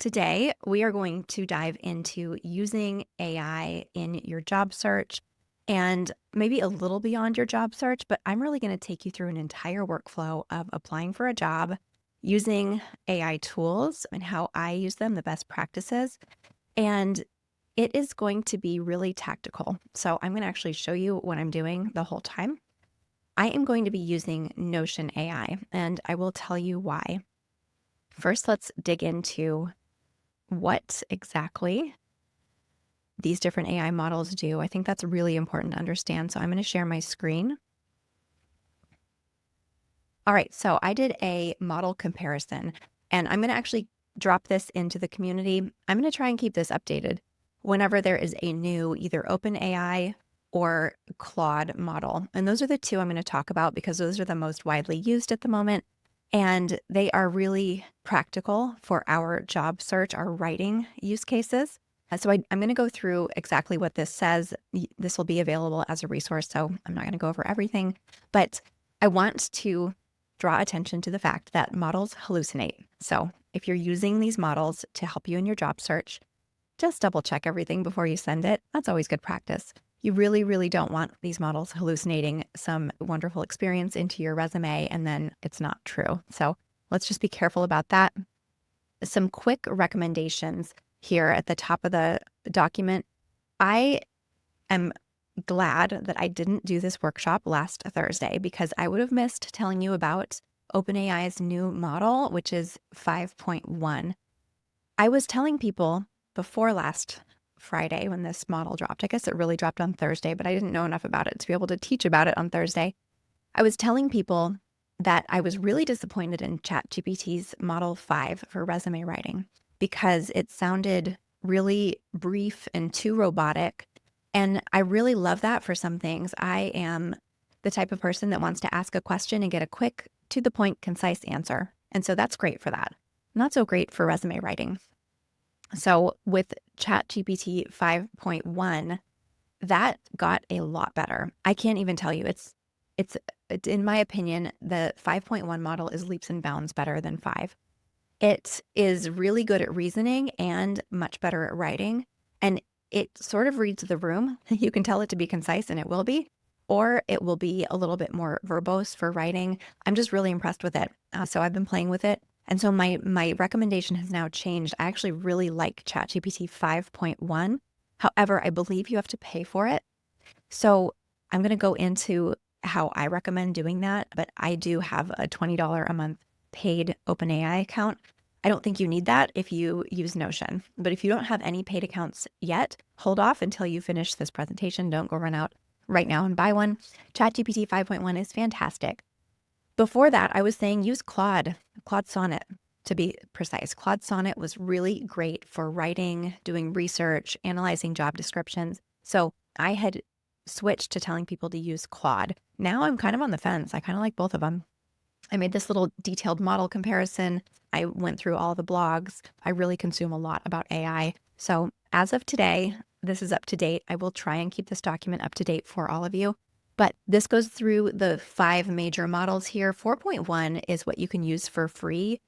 Today, we are going to dive into using AI in your job search and maybe a little beyond your job search, but I'm really going to take you through an entire workflow of applying for a job using AI tools and how I use them, the best practices. And it is going to be really tactical. So I'm going to actually show you what I'm doing the whole time. I am going to be using Notion AI, and I will tell you why. First, let's dig into what exactly these different AI models do. I think that's really important to understand. So I'm going to share my screen. All right, so I did a model comparison, and I'm going to actually drop this into the community. I'm going to try and keep this updated whenever there is a new either OpenAI or Claude model. And those are the two I'm going to talk about because those are the most widely used at the moment. And they are really practical for our job search, our writing use cases. So I'm going to go through exactly what this says. This will be available as a resource, so I'm not going to go over everything. But I want to draw attention to the fact that models hallucinate. So if you're using these models to help you in your job search, just double check everything before you send it. That's always good practice. You really, really don't want these models hallucinating some wonderful experience into your resume and then it's not true. So let's just be careful about that. Some quick recommendations here at the top of the document. I am glad that I didn't do this workshop last Thursday because I would have missed telling you about OpenAI's new model, which is 5.1. I was telling people before last Friday when this model dropped. I guess it really dropped on Thursday, but I didn't know enough about it to be able to teach about it on Thursday. I was telling people that I was really disappointed in ChatGPT's Model 5 for resume writing because it sounded really brief and too robotic. And I really love that for some things. I am the type of person that wants to ask a question and get a quick, to the point, concise answer. And so that's great for that. Not so great for resume writing. So with ChatGPT 5.1, that got a lot better. I can't even tell you. It's in my opinion, the 5.1 model is leaps and bounds better than 5. It is really good at reasoning and much better at writing. And it sort of reads the room. You can tell it to be concise, and it will be, or it will be a little bit more verbose for writing. I'm just really impressed with it. So I've been playing with it. And so my recommendation has now changed. I actually really like ChatGPT 5.1. However, I believe you have to pay for it. So I'm going to go into how I recommend doing that, but I do have a $20 a month paid OpenAI account. I don't think you need that if you use Notion, but if you don't have any paid accounts yet, hold off until you finish this presentation. Don't go run out right now and buy one. ChatGPT 5.1 is fantastic. Before that, I was saying use Claude Sonnet to be precise. Claude Sonnet was really great for writing, doing research, analyzing job descriptions. So I had switched to telling people to use Claude. Now I'm kind of on the fence. I kind of like both of them. I made this little detailed model comparison. I went through all the blogs. I really consume a lot about AI. So as of today, this is up to date. I will try and keep this document up to date for all of you. But this goes through the 5 major models here. 4.1 is what you can use for free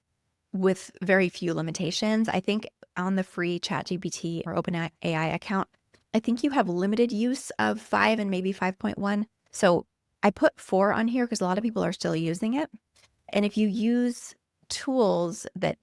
with very few limitations. I think on the free ChatGPT or OpenAI account, I think you have limited use of 5 and maybe 5.1. So I put 4 on here because a lot of people are still using it. And if you use tools that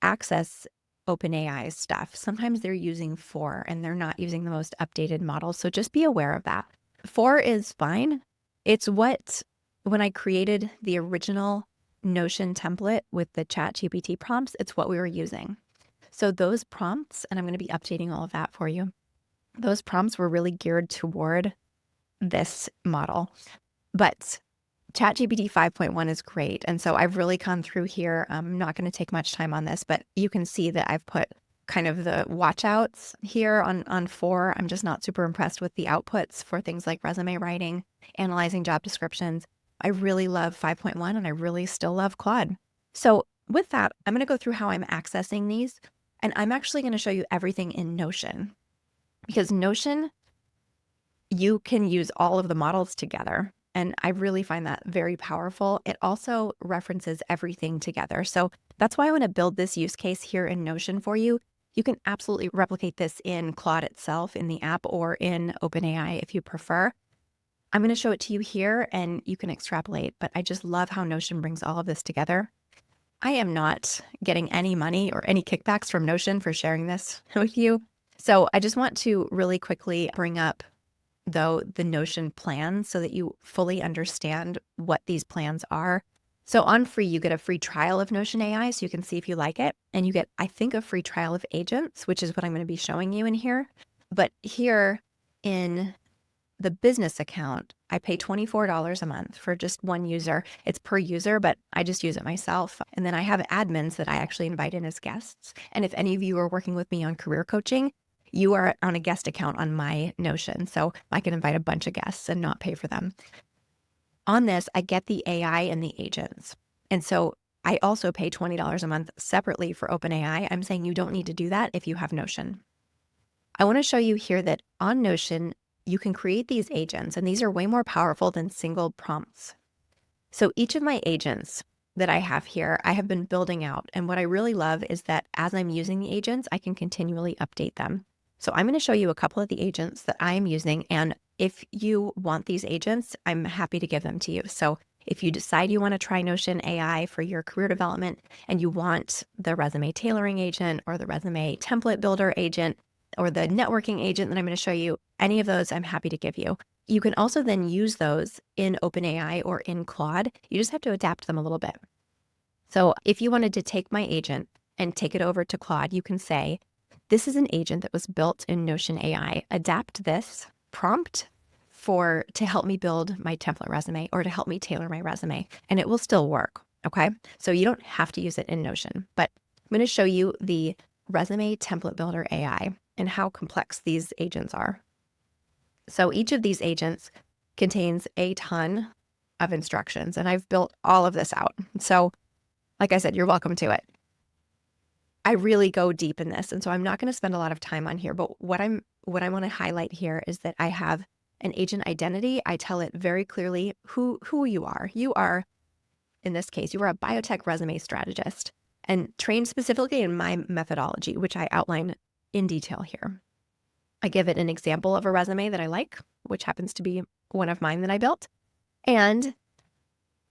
access OpenAI stuff, sometimes they're using 4 and they're not using the most updated models. So just be aware of that. 4 is fine. It's what, when I created the original Notion template with the ChatGPT prompts, it's what we were using. So those prompts, and I'm going to be updating all of that for you, those prompts were really geared toward this model. But ChatGPT 5.1 is great. And so I've really gone through here. I'm not going to take much time on this, but you can see that I've put kind of the watch outs here on 4. I'm just not super impressed with the outputs for things like resume writing, analyzing job descriptions. I really love 5.1 and I really still love Claude. So with that, I'm going to go through how I'm accessing these. And I'm actually going to show you everything in Notion because Notion, you can use all of the models together. And I really find that very powerful. It also references everything together. So That's why I want to build this use case here in Notion for you. You can absolutely replicate this in Claude itself, in the app, or in OpenAI if you prefer. I'm going to show it to you here and you can extrapolate, but I just love how Notion brings all of this together. I am not getting any money or any kickbacks from Notion for sharing this with you. So I just want to really quickly bring up, though, the Notion plans so that you fully understand what these plans are. So on free, you get a free trial of Notion AI so you can see if you like it. And you get, I think, a free trial of agents, which is what I'm going to be showing you in here. But here in the business account, I pay $24 a month for just one user. It's per user, but I just use it myself. And then I have admins that I actually invite in as guests. And if any of you are working with me on career coaching, you are on a guest account on my Notion. So I can invite a bunch of guests and not pay for them. On this, I get the AI and the agents. And so I also pay $20 a month separately for OpenAI. I'm saying you don't need to do that if you have Notion. I want to show you here that on Notion, you can create these agents, and these are way more powerful than single prompts. So each of my agents that I have here, I have been building out. And what I really love is that as I'm using the agents, I can continually update them. So I'm going to show you a couple of the agents that I am using. And if you want these agents, I'm happy to give them to you. So if you decide you want to try Notion AI for your career development and you want the resume tailoring agent or the resume template builder agent, or the networking agent that I'm going to show you, any of those I'm happy to give you. You can also then use those in OpenAI or in Claude. You just have to adapt them a little bit. So if you wanted to take my agent and take it over to Claude, you can say, this is an agent that was built in Notion AI. Adapt this prompt to help me build my template resume or to help me tailor my resume, and it will still work, okay? So you don't have to use it in Notion, but I'm going to show you the resume template builder AI and how complex these agents are. So each of these agents contains a ton of instructions, and I've built all of this out. So like I said, you're welcome to it. I really go deep in this, and so I'm not going to spend a lot of time on here, but what I want to highlight here is that I have an agent identity. I tell it very clearly who you are. You are, in this case, you are a biotech resume strategist and trained specifically in my methodology, which I outline in detail here. I give it an example of a resume that I like, which happens to be one of mine that I built. And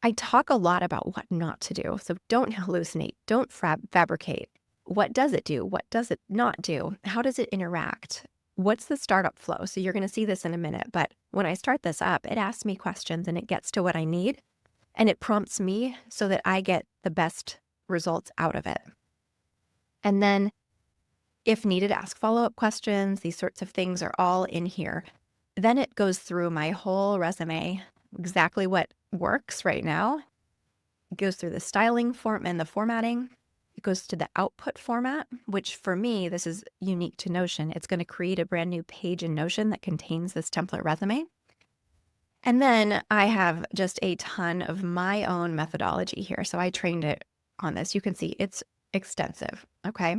I talk a lot about what not to do. So don't hallucinate, don't fabricate. What does it do? What does it not do? How does it interact? What's the startup flow? So you're going to see this in a minute, but when I start this up, it asks me questions and it gets to what I need and it prompts me so that I get the best results out of it. And then if needed, ask follow-up questions. These sorts of things are all in here. Then it goes through my whole resume, exactly what works right now. It goes through the styling form and the formatting. It goes to the output format, which for me, this is unique to Notion. It's going to create a brand new page in Notion that contains this template resume. And then I have just a ton of my own methodology here. So I trained it on this. You can see it's extensive, okay?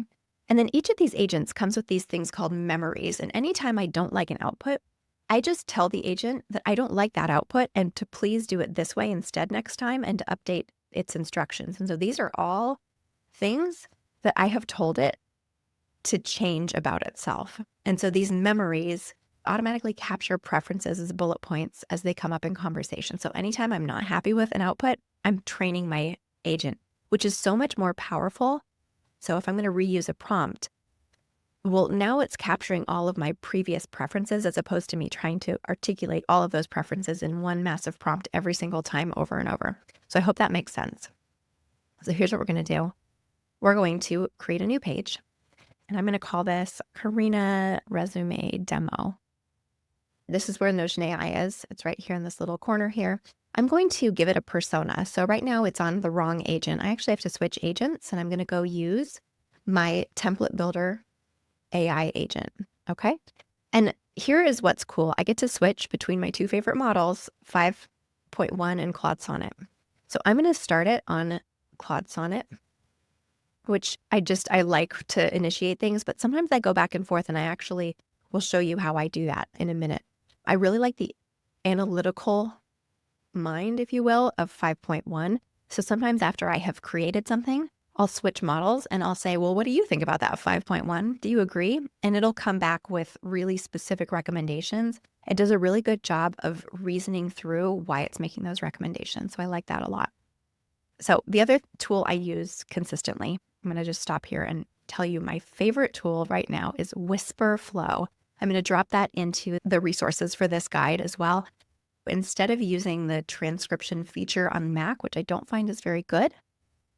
And then each of these agents comes with these things called memories. And anytime I don't like an output, I just tell the agent that I don't like that output and to please do it this way instead next time and to update its instructions. And so these are all things that I have told it to change about itself. And so these memories automatically capture preferences as bullet points as they come up in conversation. So anytime I'm not happy with an output, I'm training my agent, which is so much more powerful. So if I'm going to reuse a prompt, well, now it's capturing all of my previous preferences as opposed to me trying to articulate all of those preferences in one massive prompt every single time over and over. So I hope that makes sense. So here's what we're going to do. We're going to create a new page, and I'm going to call this Karina Resume Demo. This is where Notion AI is. It's right here in this little corner here. I'm going to give it a persona. So right now it's on the wrong agent. I actually have to switch agents, and I'm going to go use my template builder AI agent, okay? And here is what's cool. I get to switch between my two favorite models, 5.1 and Claude Sonnet. So I'm going to start it on Claude Sonnet, which I like to initiate things, but sometimes I go back and forth, and I actually will show you how I do that in a minute. I really like the analytical mind, if you will, of 5.1. So sometimes after I have created something, I'll switch models and I'll say, well, what do you think about that 5.1? Do you agree? And it'll come back with really specific recommendations. It does a really good job of reasoning through why it's making those recommendations. So I like that a lot. So the other tool I use consistently, I'm going to just stop here and tell you my favorite tool right now is Whisper Flow. I'm going to drop that into the resources for this guide as well. Instead of using the transcription feature on Mac, which I don't find is very good,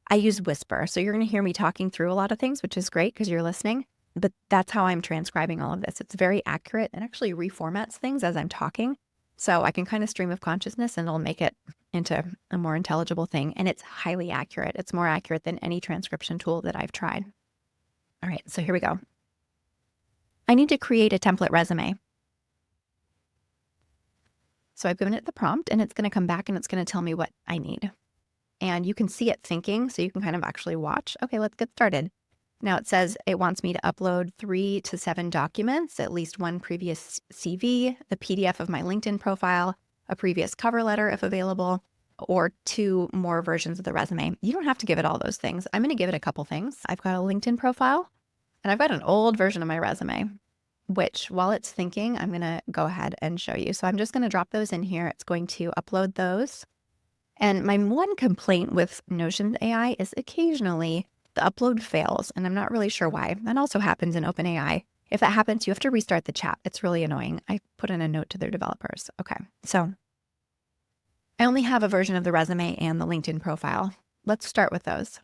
I use Whisper. So you're going to hear me talking through a lot of things, which is great because you're listening. But that's how I'm transcribing all of this. It's very accurate and actually reformats things as I'm talking. So I can kind of stream of consciousness and it'll make it into a more intelligible thing. And it's highly accurate. It's more accurate than any transcription tool that I've tried. All right, so here we go. I need to create a template resume. So I've given it the prompt and it's going to come back and it's going to tell me what I need. And you can see it thinking, so you can kind of actually watch. Okay, let's get started. Now it says it wants me to upload 3 to 7 documents, at least one previous CV, the PDF of my LinkedIn profile, a previous cover letter if available, or 2 more versions of the resume. You don't have to give it all those things. I'm going to give it a couple things. I've got a LinkedIn profile and I've got an old version of my resume, which while it's thinking, I'm going to go ahead and show you. So I'm just going to drop those in here. It's going to upload those. And my one complaint with Notion AI is occasionally the upload fails, and I'm not really sure why. That also happens in OpenAI. If that happens, you have to restart the chat. It's really annoying. I put in a note to their developers. Okay, so I only have a version of the resume and the LinkedIn profile. Let's start with those.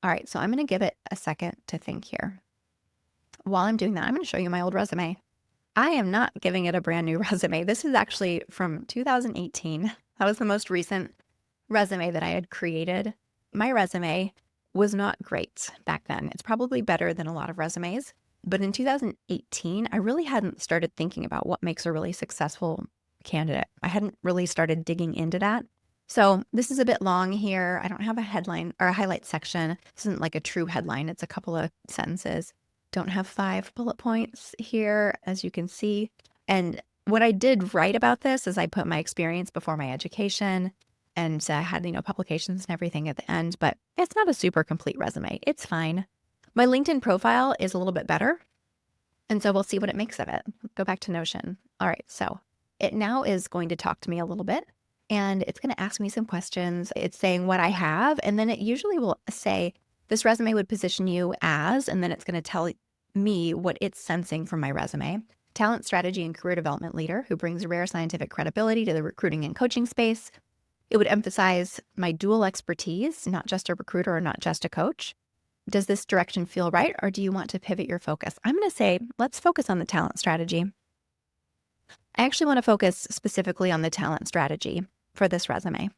All right, so I'm going to give it a second to think here. While I'm doing that, I'm going to show you my old resume. I am not giving it a brand new resume. This is actually from 2018. That was the most recent resume that I had created. My resume was not great back then. It's probably better than a lot of resumes. But in 2018, I really hadn't started thinking about what makes a really successful candidate. I hadn't really started digging into that. So this is a bit long here. I don't have a headline or a highlight section. This isn't like a true headline. It's a couple of sentences. Don't have 5 bullet points here, as you can see. And what I did write about this is I put my experience before my education and I had, publications and everything at the end, but it's not a super complete resume. It's fine. My LinkedIn profile is a little bit better. And so we'll see what it makes of it. Go back to Notion. All right. So it now is going to talk to me a little bit and it's going to ask me some questions. It's saying what I have. And then it usually will say, this resume would position you as, and then it's going to tell me what it's sensing from my resume. Talent strategy and career development leader who brings rare scientific credibility to the recruiting and coaching space. It would emphasize my dual expertise, not just a recruiter or not just a coach. Does this direction feel right, or do you want to pivot your focus? I'm going to say, let's focus on the talent strategy. I actually want to focus specifically on the talent strategy for this resume.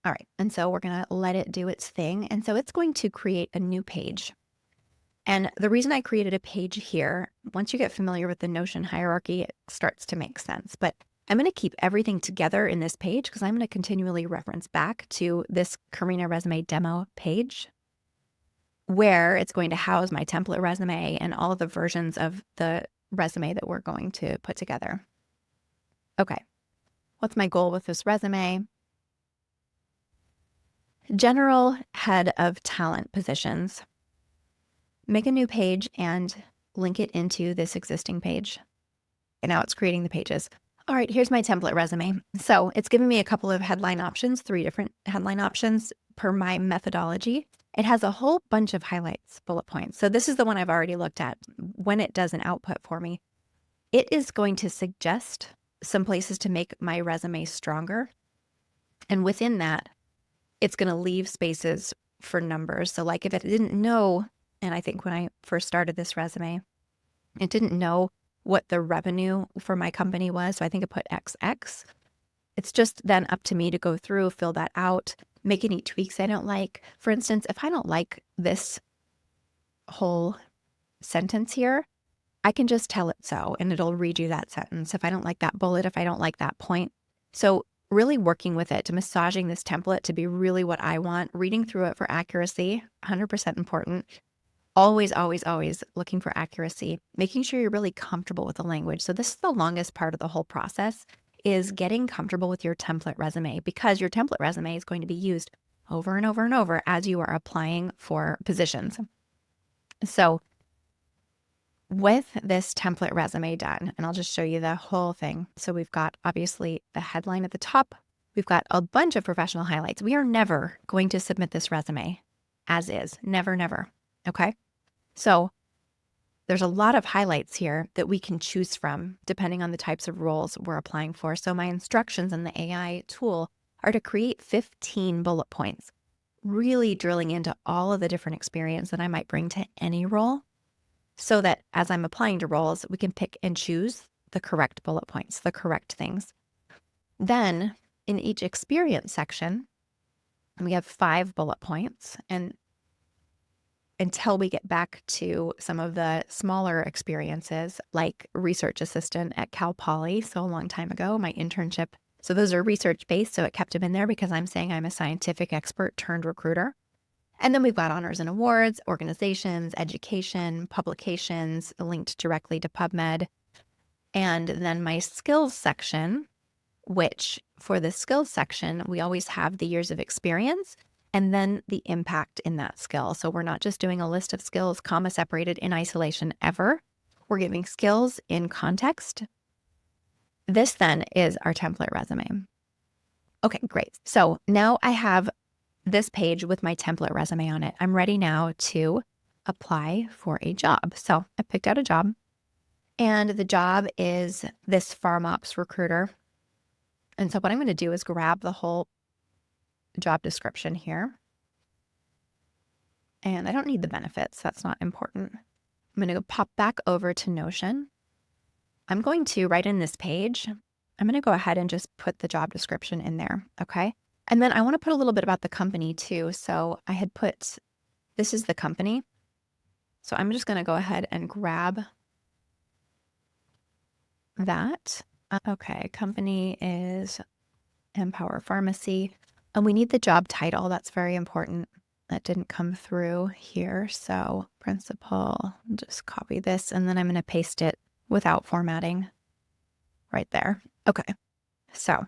All right, and so we're going to let it do its thing. And so it's going to create a new page. And the reason I created a page here, once you get familiar with the Notion hierarchy, it starts to make sense. But I'm going to keep everything together in this page because I'm going to continually reference back to this Karina resume demo page where it's going to house my template resume and all of the versions of the resume that we're going to put together. Okay, what's my goal with this resume? General head of talent positions. Make a new page and link it into this existing page. And now it's creating the pages. All right, here's my template resume. So it's giving me a couple of headline options, 3 different headline options per my methodology. It has a whole bunch of highlights, bullet points. So this is the one I've already looked at. When it does an output for me, it is going to suggest some places to make my resume stronger. And within that, it's going to leave spaces for numbers. So like if it didn't know, and I think when I first started this resume, it didn't know what the revenue for my company was. So I think it put XX. It's just then up to me to go through, fill that out, make any tweaks I don't like. For instance, if I don't like this whole sentence here, I can just tell it so, and it'll read you that sentence. If I don't like that bullet, if I don't like that point. So really working with it, to massaging this template to be really what I want, reading through it for accuracy, 100% important. Always, always, always looking for accuracy, making sure you're really comfortable with the language. So this is the longest part of the whole process, is getting comfortable with your template resume, because your template resume is going to be used over and over and over as you are applying for positions. So with this template resume done, and I'll just show you the whole thing. So we've got obviously the headline at the top. We've got a bunch of professional highlights. We are never going to submit this resume as is. Never, never. Okay. So there's a lot of highlights here that we can choose from depending on the types of roles we're applying for. So my instructions in the AI tool are to create 15 bullet points, really drilling into all of the different experience that I might bring to any role, so that as I'm applying to roles, we can pick and choose the correct bullet points, the correct things. Then in each experience section, we have 5 bullet points. And until we get back to some of the smaller experiences, like research assistant at Cal Poly, so a long time ago, my internship. So those are research-based, so it kept them in there because I'm saying I'm a scientific expert turned recruiter. And then we've got honors and awards, organizations, education, publications linked directly to PubMed. And then my skills section, which for the skills section, we always have the years of experience and then the impact in that skill. So we're not just doing a list of skills, comma separated in isolation ever. We're giving skills in context. This then is our template resume. Okay, great. So now I have this page with my template resume on it. I'm ready now to apply for a job. So I picked out a job, and the job is this farm ops recruiter. And so what I'm going to do is grab the whole job description here. And I don't need the benefits. That's not important. I'm going to go pop back over to Notion. I'm going to, right in this page, I'm going to go ahead and just put the job description in there. Okay. And then I want to put a little bit about the company too. So I had put, this is the company. So I'm just going to go ahead and grab that. Okay. Company is Empower Pharmacy. And we need the job title. That's very important. That didn't come through here. So principal, just copy this, and then I'm going to paste it without formatting right there. Okay. So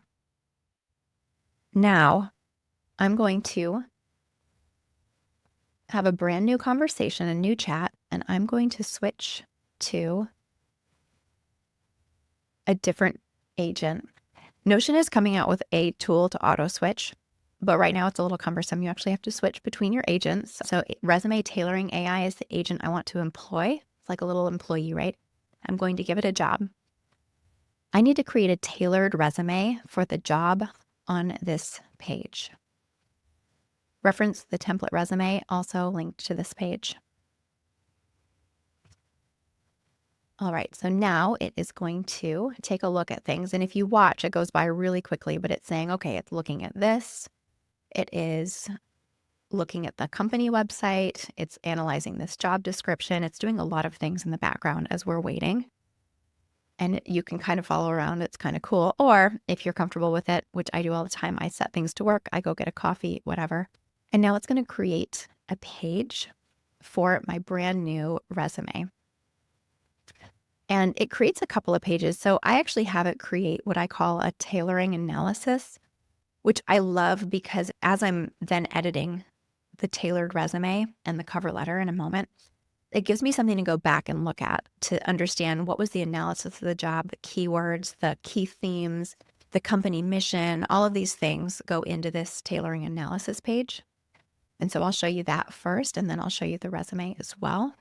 now I'm going to have a brand new conversation, a new chat, and I'm going to switch to a different agent. Notion is coming out with a tool to auto switch, but right now it's a little cumbersome. You actually have to switch between your agents. So resume tailoring AI is the agent I want to employ. It's like a little employee, right? I'm going to give it a job. I need to create a tailored resume for the job on this page. Reference the template resume, also linked to this page. All right, so now it is going to take a look at things. And if you watch, it goes by really quickly, but it's saying, okay, it's looking at this. It is looking at the company website. It's analyzing this job description. It's doing a lot of things in the background as we're waiting. And you can kind of follow around. It's kind of cool. Or if you're comfortable with it, which I do all the time, I set things to work. I go get a coffee, whatever. And now it's going to create a page for my brand new resume. And it creates a couple of pages. So I actually have it create what I call a tailoring analysis, which I love because as I'm then editing the tailored resume and the cover letter in a moment, it gives me something to go back and look at to understand what was the analysis of the job, the keywords, the key themes, the company mission, all of these things go into this tailoring analysis page. And so I'll show you that first, and then I'll show you the resume as well.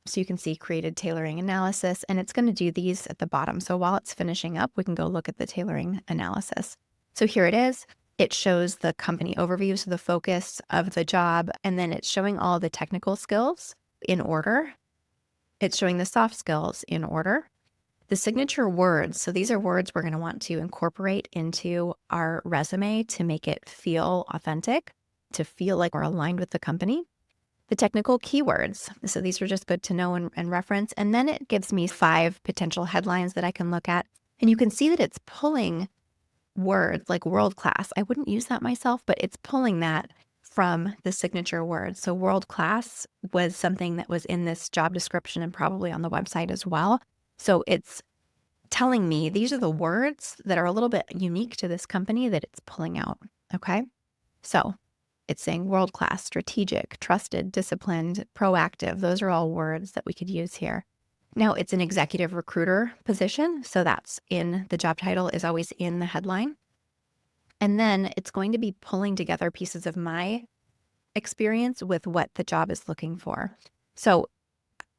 So you can see created tailoring analysis, and it's going to do these at the bottom. So while it's finishing up, we can go look at the tailoring analysis. So here it is. It shows the company overview, so the focus of the job, and then it's showing all the technical skills in order. It's showing the soft skills in order. The signature words, so these are words we're going to want to incorporate into our resume to make it feel authentic, to feel like we're aligned with the company. The technical keywords, so these are just good to know and reference. And then it gives me 5 potential headlines that I can look at. And you can see that it's pulling words like world-class. I wouldn't use that myself, but it's pulling that from the signature words. So world-class was something that was in this job description and probably on the website as well. So it's telling me these are the words that are a little bit unique to this company that it's pulling out. Okay. So it's saying world-class, strategic, trusted, disciplined, proactive. Those are all words that we could use here. Now it's an executive recruiter position. So that's in the job title is always in the headline. And then it's going to be pulling together pieces of my experience with what the job is looking for. So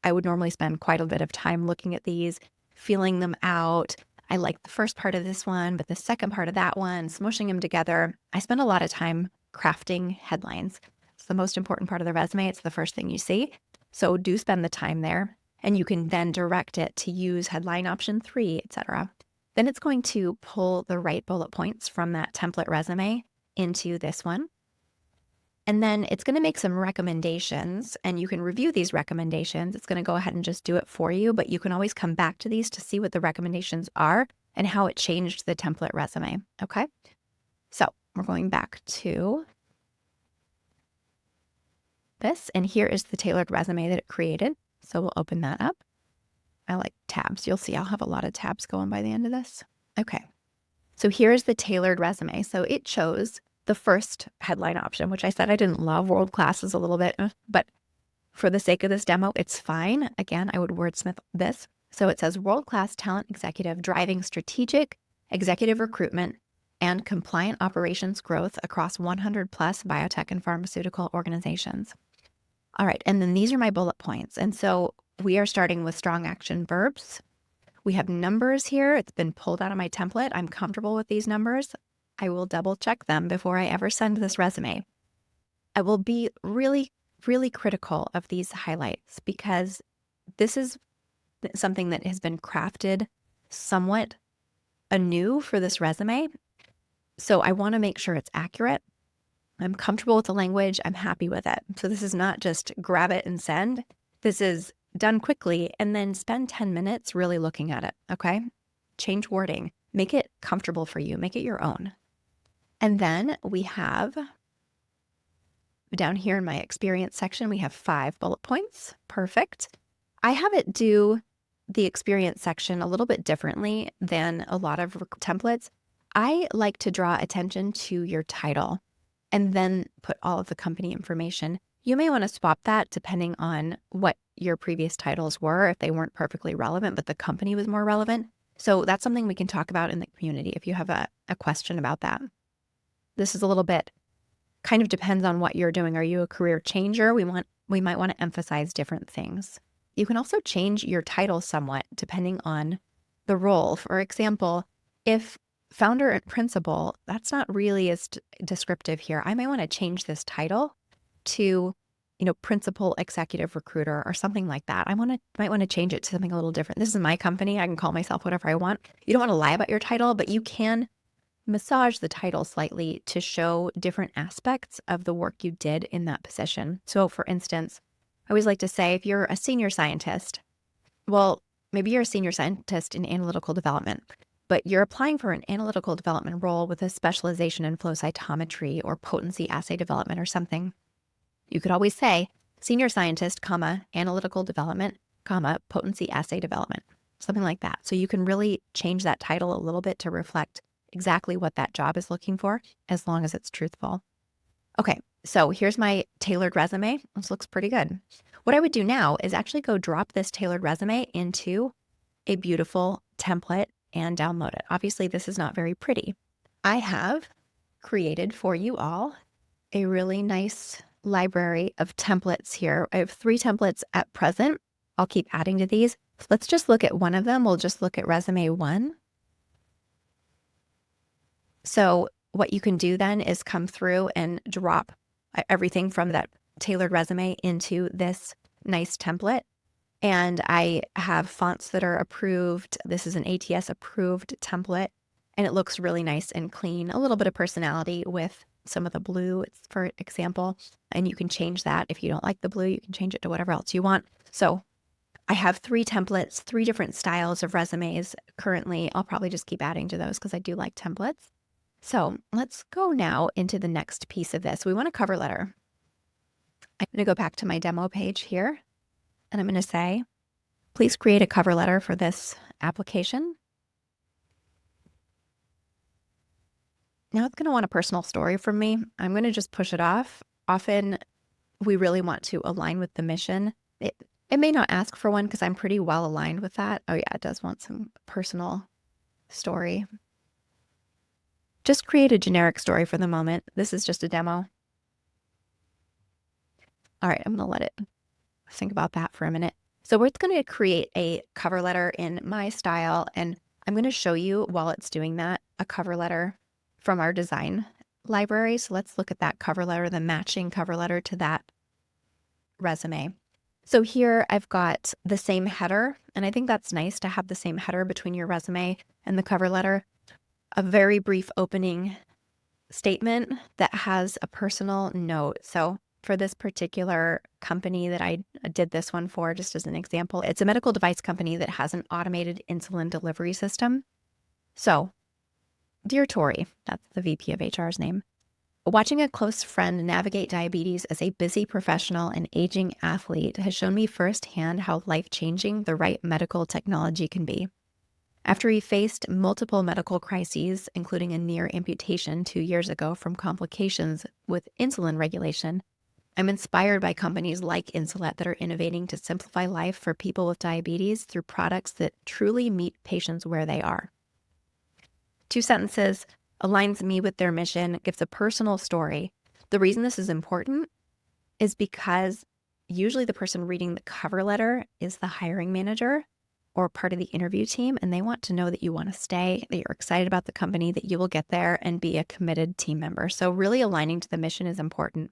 I would normally spend quite a bit of time looking at these, feeling them out. I like the first part of this one, but the second part of that one, smushing them together. I spend a lot of time crafting headlines. It's the most important part of the resume. It's the first thing you see. So do spend the time there, and you can then direct it to use headline option 3, etc. Then it's going to pull the right bullet points from that template resume into this one. And then it's going to make some recommendations, and you can review these recommendations. It's going to go ahead and just do it for you, but you can always come back to these to see what the recommendations are and how it changed the template resume. Okay. So we're going back to this, and here is the tailored resume that it created. So we'll open that up. I like tabs. You'll see I'll have a lot of tabs going by the end of this. Okay. So here's the tailored resume. So it chose the first headline option, which I said I didn't love. World class is a little bit, but for the sake of this demo, it's fine. Again, I would wordsmith this. So it says world-class talent executive driving strategic executive recruitment and compliant operations growth across 100 plus biotech and pharmaceutical organizations. All right. And then these are my bullet points. And so we are starting with strong action verbs. We have numbers here. It's been pulled out of my template. I'm comfortable with these numbers. I will double check them before I ever send this resume. I will be really, really critical of these highlights because this is something that has been crafted somewhat anew for this resume. So I want to make sure it's accurate. I'm comfortable with the language. I'm happy with it. So this is not just grab it and send. This is done quickly and then spend 10 minutes really looking at it. Okay. Change wording, make it comfortable for you, make it your own. And then we have down here in my experience section, we have 5 bullet points. Perfect. I have it do the experience section a little bit differently than a lot of templates. I like to draw attention to your title and then put all of the company information. You may want to swap that depending on what your previous titles were, if they weren't perfectly relevant, but the company was more relevant. So that's something we can talk about in the community if you have a question about that. This is a little bit, kind of depends on what you're doing. Are you a career changer? We might want to emphasize different things. You can also change your title somewhat depending on the role. For example, if founder and principal, that's not really as descriptive here. I might want to change this title to, principal executive recruiter or something like that. Might want to change it to something a little different. This is my company. I can call myself whatever I want. You don't want to lie about your title, but you can massage the title slightly to show different aspects of the work you did in that position. So for instance, I always like to say, if you're a senior scientist, well, maybe you're a senior scientist in analytical development, but you're applying for an analytical development role with a specialization in flow cytometry or potency assay development or something. You could always say senior scientist, analytical development, potency assay development, something like that. So you can really change that title a little bit to reflect exactly what that job is looking for, as long as it's truthful. Okay, so here's my tailored resume. This looks pretty good. What I would do now is actually go drop this tailored resume into a beautiful template and download it. Obviously, this is not very pretty. I have created for you all a really nice library of templates here. I have 3 templates at present. I'll keep adding to these. Let's just look at one of them. We'll just look at resume 1. So what you can do then is come through and drop everything from that tailored resume into this nice template. And I have fonts that are approved. This is an ATS approved template, and it looks really nice and clean. A little bit of personality with some of the blue, for example, and you can change that. If you don't like the blue, you can change it to whatever else you want. So I have 3 templates, 3 different styles of resumes currently. I'll probably just keep adding to those because I do like templates. So let's go now into the next piece of this. We want a cover letter. I'm going to go back to my demo page here, and I'm going to say, please create a cover letter for this application. Now it's going to want a personal story from me. I'm going to just push it off. Often we really want to align with the mission. It may not ask for one because I'm pretty well aligned with that. Oh yeah, it does want some personal story. Just create a generic story for the moment. This is just a demo. All right, I'm going to let it think about that for a minute. So we're going to create a cover letter in my style, and I'm going to show you while it's doing that a cover letter from our design library. So let's look at that cover letter, the matching cover letter to that resume. So here I've got the same header, and I think that's nice to have the same header between your resume and the cover letter. A very brief opening statement that has a personal note. So for this particular company that I did this one for, just as an example, it's a medical device company that has an automated insulin delivery system. So, dear Tori, that's the VP of HR's name, watching a close friend navigate diabetes as a busy professional and aging athlete has shown me firsthand how life-changing the right medical technology can be. After he faced multiple medical crises, including a near amputation 2 years ago from complications with insulin regulation, I'm inspired by companies like Insulet that are innovating to simplify life for people with diabetes through products that truly meet patients where they are. 2 sentences, aligns me with their mission, gives a personal story. The reason this is important is because usually the person reading the cover letter is the hiring manager or part of the interview team, and they want to know that you want to stay, that you're excited about the company, that you will get there and be a committed team member. So really aligning to the mission is important.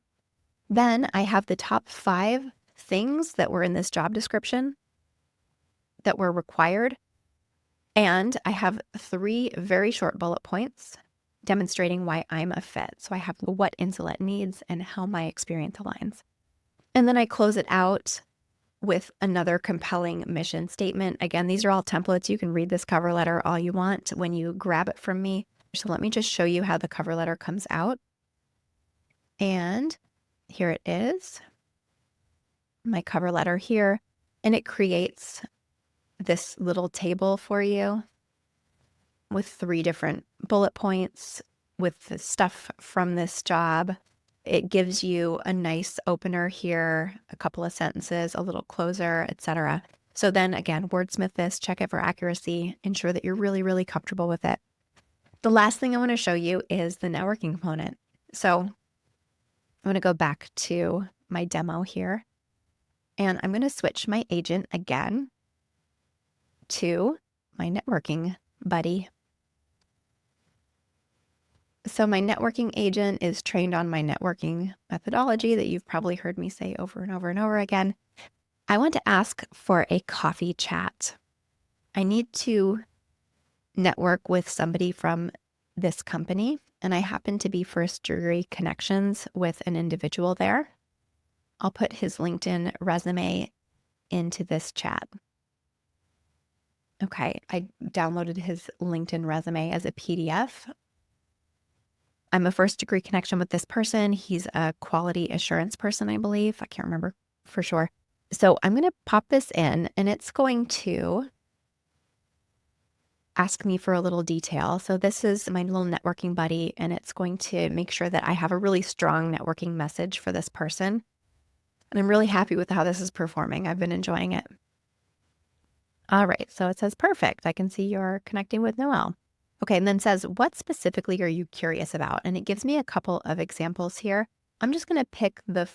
Then I have the top 5 things that were in this job description that were required. And I have 3 very short bullet points demonstrating why I'm a fit. So I have what Insulet needs and how my experience aligns. And then I close it out with another compelling mission statement. Again, these are all templates. You can read this cover letter all you want when you grab it from me. So let me just show you how the cover letter comes out. And here it is, my cover letter here, and it creates this little table for you with 3 different bullet points with the stuff from this job. It gives you a nice opener here, a couple of sentences, a little closer, etc. So then again, wordsmith this, check it for accuracy, ensure that you're really, really comfortable with it. The last thing I want to show you is the networking component. So I'm going to go back to my demo here, and I'm going to switch my agent again to my networking buddy. So my networking agent is trained on my networking methodology that you've probably heard me say over and over and over again. I want to ask for a coffee chat. I need to network with somebody from this company, and I happen to be first degree connections with an individual there. I'll put his LinkedIn resume into this chat. Okay, I downloaded his LinkedIn resume as a PDF. I'm a first degree connection with this person. He's a quality assurance person, I believe. I can't remember for sure. So I'm going to pop this in, and it's going to ask me for a little detail. So this is my little networking buddy, and it's going to make sure that I have a really strong networking message for this person. And I'm really happy with how this is performing. I've been enjoying it. All right, so it says, perfect. I can see you're connecting with Noelle. Okay, and then says, what specifically are you curious about? And it gives me a couple of examples here. I'm just going to pick the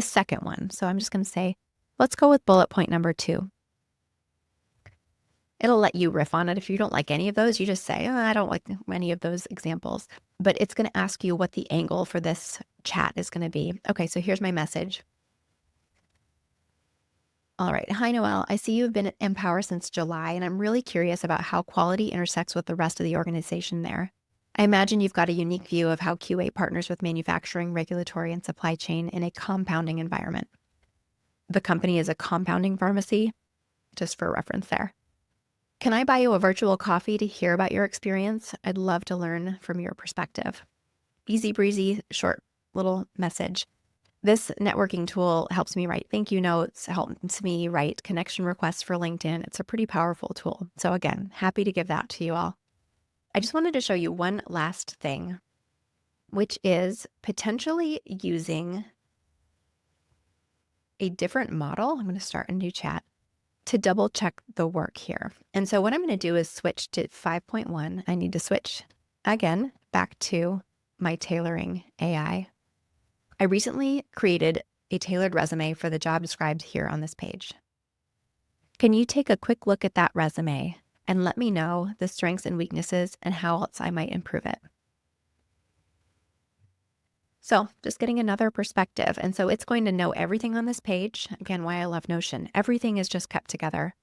second one. So I'm just going to say, let's go with bullet point number 2. It'll let you riff on it. If you don't like any of those, you just say, oh, I don't like any of those examples. But it's going to ask you what the angle for this chat is going to be. Okay, so here's my message. All right. Hi, Noelle. I see you've been at Empower since July, and I'm really curious about how quality intersects with the rest of the organization there. I imagine you've got a unique view of how QA partners with manufacturing, regulatory, and supply chain in a compounding environment. The company is a compounding pharmacy, just for reference there. Can I buy you a virtual coffee to hear about your experience? I'd love to learn from your perspective. Easy breezy, short little message. This networking tool helps me write thank you notes, helps me write connection requests for LinkedIn. It's a pretty powerful tool. So again, happy to give that to you all. I just wanted to show you one last thing, which is potentially using a different model. I'm going to start a new chat to double check the work here. And so what I'm going to do is switch to 5.1. I need to switch again back to my tailoring AI. I recently created a tailored resume for the job described here on this page. Can you take a quick look at that resume and let me know the strengths and weaknesses and how else I might improve it? So just getting another perspective. And so it's going to know everything on this page. Again, why I love Notion. Everything is just kept together.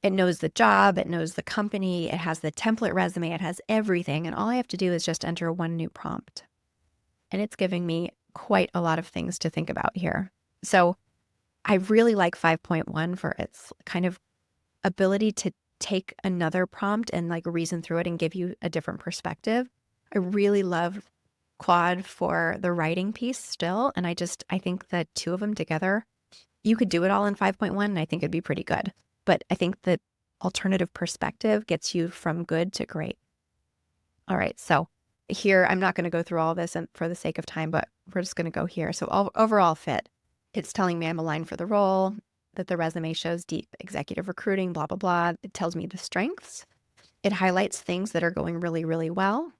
It knows the job, it knows the company, it has the template resume, it has everything. And all I have to do is just enter one new prompt. And it's giving me quite a lot of things to think about here. So I really like 5.1 for its kind of ability to take another prompt and like reason through it and give you a different perspective. I really love Quad for the writing piece still. And I think that two of them together, you could do it all in 5.1 and I think it'd be pretty good. But I think that alternative perspective gets you from good to great. All right, so here, I'm not going to go through all this and for the sake of time, but we're just going to go here. So overall fit, it's telling me I'm aligned for the role, that the resume shows deep executive recruiting, blah, blah, blah. It tells me the strengths. It highlights things that are going really, really well.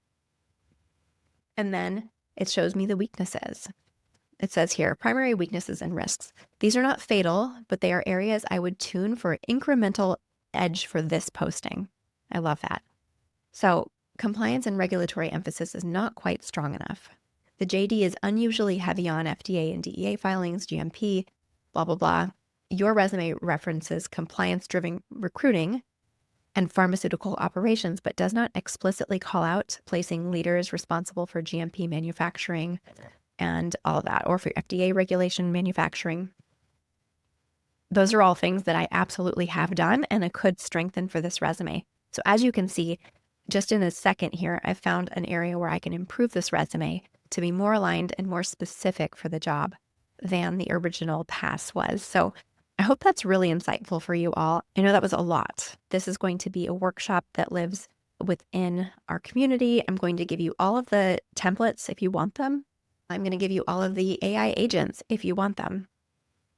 And then it shows me the weaknesses. It says here, primary weaknesses and risks. These are not fatal, but they are areas I would tune for incremental edge for this posting. I love that. So compliance and regulatory emphasis is not quite strong enough. The JD is unusually heavy on FDA and DEA filings, GMP, blah, blah, blah. Your resume references compliance-driven recruiting and pharmaceutical operations, but does not explicitly call out placing leaders responsible for GMP manufacturing and all of that, or for FDA regulation manufacturing. Those are all things that I absolutely have done and I could strengthen for this resume. So as you can see, just in a second here, I've found an area where I can improve this resume to be more aligned and more specific for the job than the original pass was. So I hope that's really insightful for you all. I know that was a lot. This is going to be a workshop that lives within our community. I'm going to give you all of the templates if you want them. I'm going to give you all of the AI agents if you want them.